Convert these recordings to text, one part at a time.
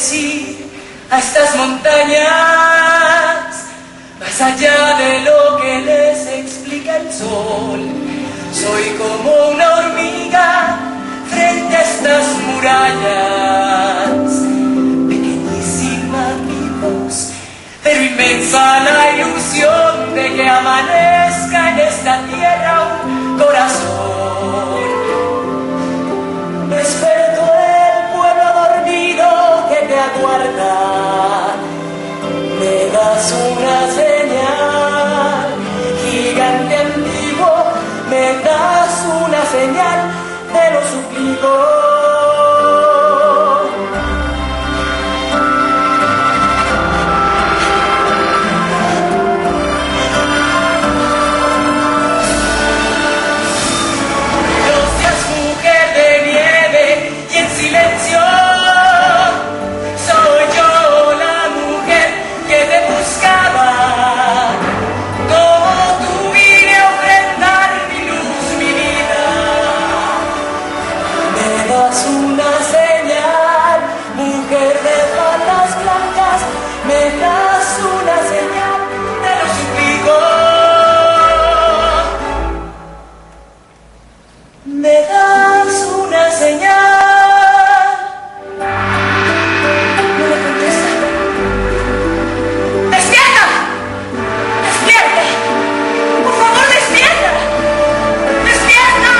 decir a estas montañas, más allá de lo que les explica el sol. Soy como una hormiga frente a estas murallas, pequeñísima mi voz, pero inmensa la ilusión de que amanezca en esta tierra un corazón. Despertó el pueblo dormido que te aguarda, me das una señal, gigante antiguo, me das una señal, te lo suplico. Me das una señal. No me contesta. ¡Despierta! ¡Despierta! ¡Por favor, despierta! ¡Despierta!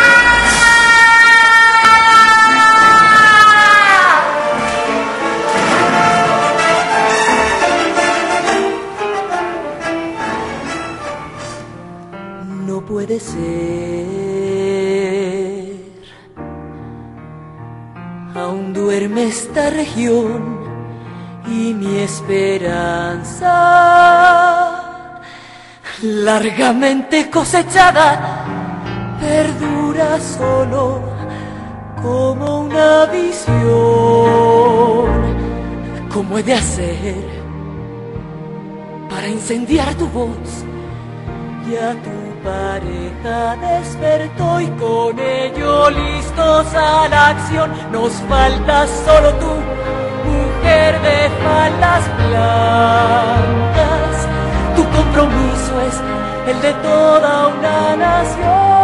No puede ser. Aún duerme esta región y mi esperanza, largamente cosechada, perdura solo como una visión. ¿Cómo he de hacer para incendiar tu voz? Ya tu pareja despertó y con ello listos a la acción. Nos falta solo tú, mujer de faldas blancas. Tu compromiso es el de toda una nación.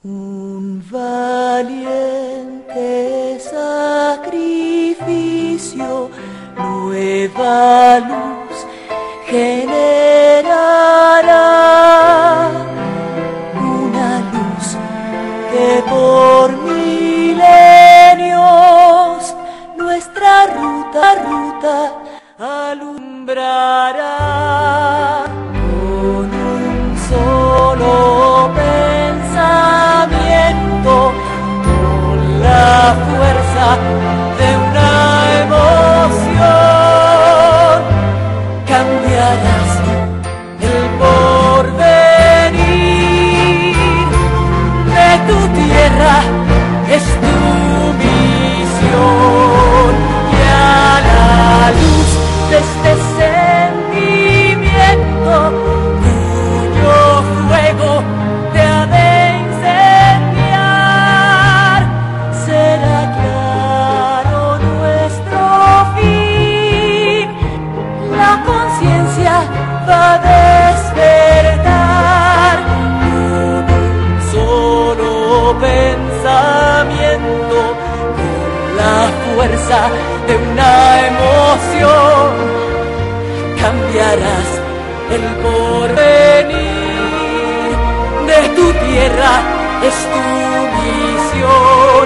Un valiente sacrificio, nueva luz generará, una luz que por milenios nuestra ruta alumbrará. Con un solo pensamiento, con la fuerza de una emoción, cambiarás el porvenir de tu tierra, es tu misión. Y a la luz de este sentimiento, tuyo fuego te ha de incendiar. Será claro nuestro fin, la conciencia va a despertar. Con un solo pensamiento, con la fuerza de una emoción, cambiarás el porvenir de tu tierra, es tu misión.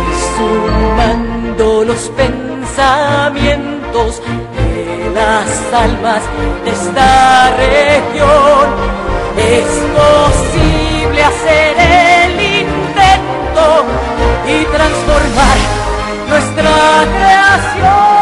Y sumando los pensamientos de las almas de esta región, es posible hacer el intento y transformar nuestra creación.